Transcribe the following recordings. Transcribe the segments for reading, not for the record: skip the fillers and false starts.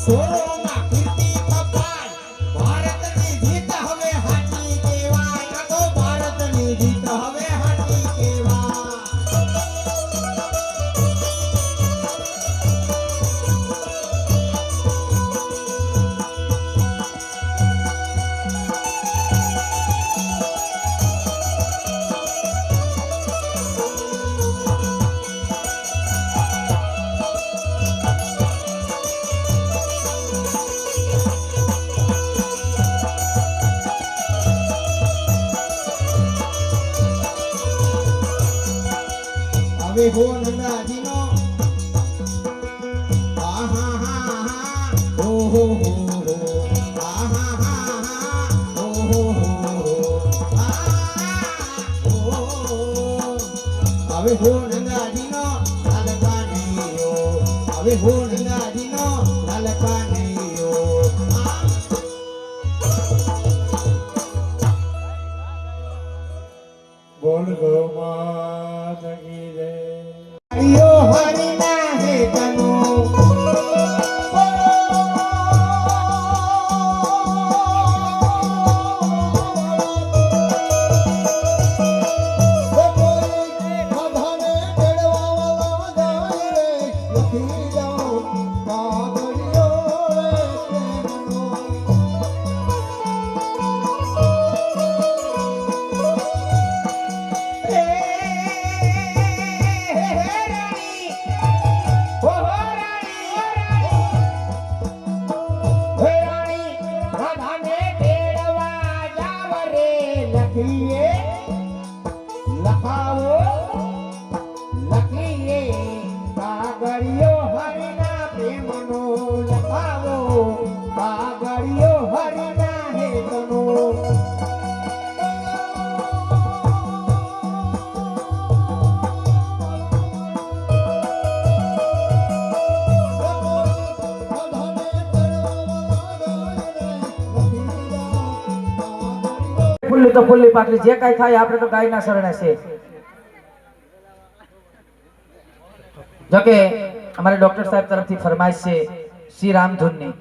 સોમાં કીર્તિ કપાળ ભારતની જીત હવે હાચી કહેવાય આ તો ભારતની જીત હવે હાચી કહેવાય હવે હો નંદાજીનો આહા હા હા હો હો હો આહા હા હા હો હો હો હવે હો નંદાજીનો લાલકાનીઓ હવે હો નંદાજીનો લાલકાનીઓ બોલ ગો માતા કી જય હરિયો હરિના હે તનો લખાવો લખીએ કાગળિયો હરિના પ્રેમનો લખાવો કાગળિયો હરિના હેતનો ફૂલ્લી તો ફૂલ્લી પાટલી જે કાંઈ થાય આપણે તો ગાયના શરણે છે જોકે અમારે ડોક્ટર સાહેબ તરફથી ફરમાઈશ છે શ્રી રામધૂનની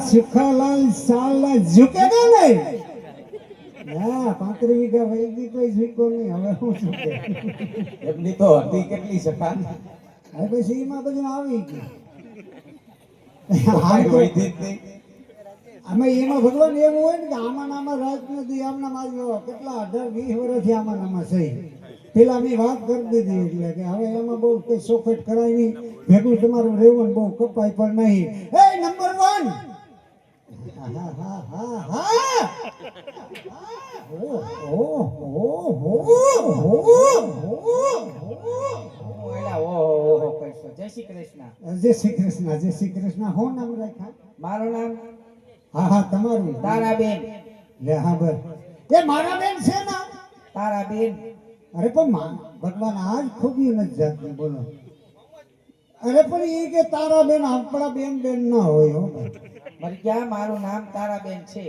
સુખાલાલ સાલા ઝુકેગા નહીં ના 35 વીઘા વૈદી કોઈ ઝુકો નહીં હવે હું ઝુકે એમની તો હતી કેટલી સખાન હવે પછી એમાં બધું આવી ગયું આ કોઈ દીત નહીં આમાં એમાં ભગવાન એવું હોય ને કે આમાં નામાં રાજ નથી આમના મારી કેટલા 18-20 વર્ષથી આમાં નામાં સહી પેલા મેં વાત કરી દીધી એટલે કે હવે એમાં બહુ કઈ સોફેટ કરાય નહીં ભેગું તમારું રહેવું બહુ કપાય પણ નહીં એ નંબર 1 હા હા હા હા ઓહો કહીશો. જય શ્રી કૃષ્ણ. જય શ્રી કૃષ્ણ જય શ્રી કૃષ્ણ હું નામ રાખ્યા મારું નામ હા હા તમારું તારાબેન. લે હા બસ એ મારા બેન છે ને તારાબેન. અરે પણ ભગવાન આજ ખૂબી નથી જાતની બોલો અરે પણ એ કે તારા બેન આપણા બેન બેન ના હોય હો મારી ક્યાં મારું નામ તારાબેન છે.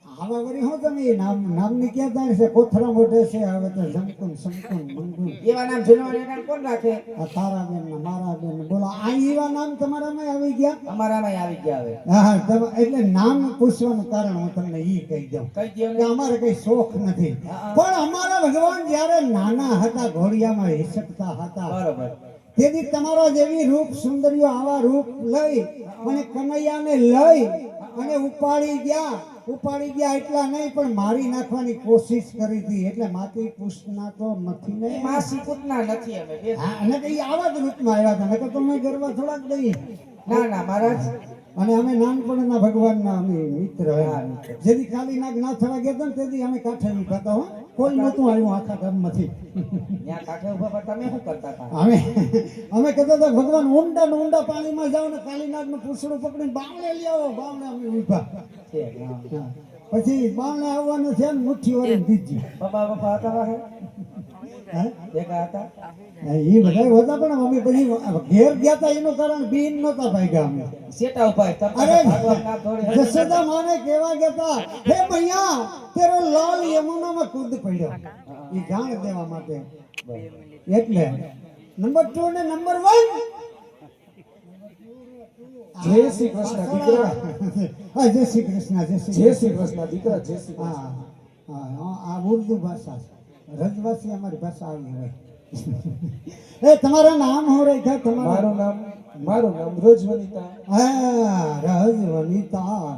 આવા વળી હું તમે એ નામની ક્યાં તારી છે કોથરા મોઢે છે હવે તો જમકુન સમકુન મંગુન એવા નામ જૂનવાણી નામ કોણ રાખે? આ તારા બેન ને મારા બેન ને બોલો આ એવા નામ તમારામાં આવી ગયા અમારામાં આવી ગયા હવે. હા હા એટલે નામ પૂછવાનું કારણ હું તમને ઈ કહી દઉં કઈ દ્યો કે ને. અમારે કઈ શોખ નથી પણ અમારા ભગવાન જ્યારે નાના હતા ઘોડિયામાં હિસકતા હતા બરોબર. તેથી તમારા જેવી રૂપ સુંદરીઓ આવા રૂપ લઈ અને કનૈયાને લઈ અને ઉપાડી ગયા એટલા નહીં પણ મારી નાખવાની કોશિશ કરી હતી એટલે માતી પુષ્ટના તો નથી ને માસી પૂતના નથી અમે બે. હા અને કઈ આવા જ રૂપમાં આવ્યા હતા નકર તમે ગરબા થોડાક દઈ ના ના મહારાજ. અને અમે નાનપણના ભગવાનના અમે મિત્ર હા, હતા મિત્ર. જેથી કાલી નાગ ના થવા ગયા હતા ને તેથી અમે કાંઠે ઉભા હતા હો કોઈ નહોતું આવ્યું આખા ગામમાંથી ત્યાં કાંઠે ઉભા પર તમે શું કરતા હતા? અમે કહેતા હતા ભગવાન ઊંડા ને ઊંડા પાણીમાં જાઓ ને કાલીનાગ નું પૂછડું પકડીને બાવળે લઈ આવો બાવળે અમે ઉભા છે, હા. હા. પછી બાવળે આવવાનું છે ને મુઠ્ઠી વાળી દીધી પપ્પા પપ્પા હતા વાહે? હે ભેગા હતા? એ બધા હતા પણ અમે પછી ઘેર ગયા હતા એનું કારણ બીન નહોતા ભાગ્યા અમે શેટા ઉભા હતા. અરે ભગવાન નામ થોડી હરી. જશોદા માને કેવા ગયા હે મૈયા તેરો લાલ યમુનામાં કૂદ પડ્યો એ જાણ દેવા માટે એટલે નંબર 2 ને નંબર 1 જય શ્રી કૃષ્ણ દીકરા. હા જય શ્રી કૃષ્ણ જય શ્રી જય શ્રી કૃષ્ણ દીકરા. જય શ્રી કૃષ્ણ. હા હા આ ઉર્દુ ભાષા છે રજવાસી અમારી ભાષા આવી હોય એ તમારા નામ હું રાખ્યા તમારા મારું નામ રજવનિતા. હા રજ વનિતા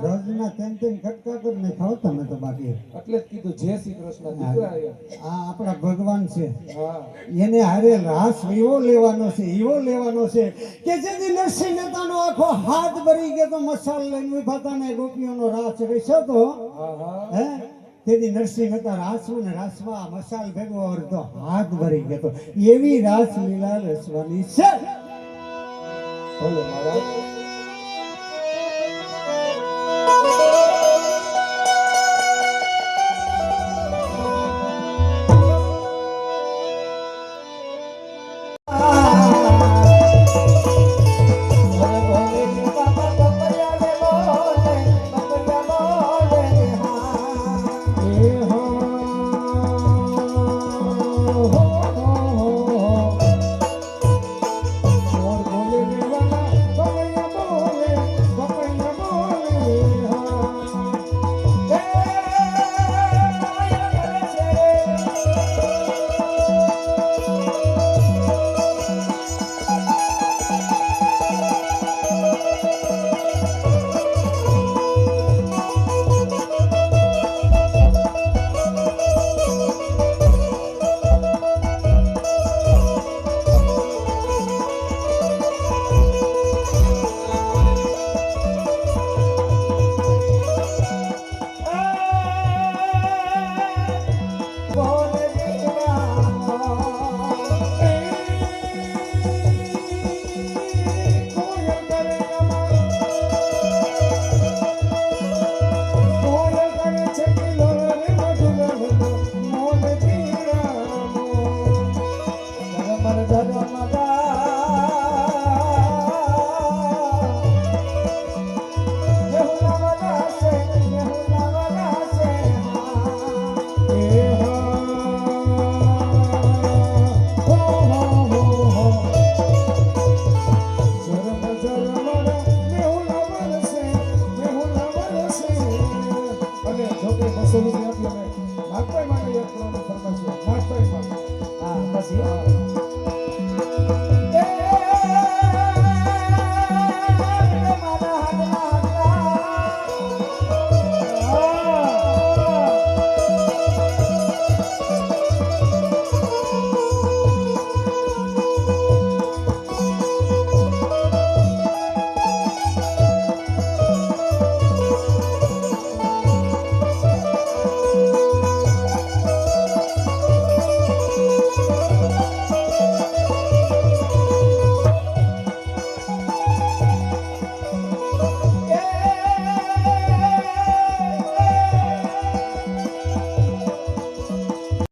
રજના તેમ ખટકા કરી ને ખાવ તમે તો બાકી એટલે જ કીધું જય શ્રી કૃષ્ણ દીકરા. આ આપણા ભગવાન છે હા એને હારે રાસ એવો લેવાનો છે કે જેથી નરસિંહ મહેતાનો આખો હાથ ભરી ગયો તો મસાલ લઈને ઉભા હતા ને ગોપીઓનો રાસ રહેશો તો હા હા હે તેથી નરસિંહ મહેતા રાસમાં મસાલ ભેગો અડધો હાથ ભરી ગયો તો એવી રાસ લીલા રસવાની છે ભલે મહારાજ.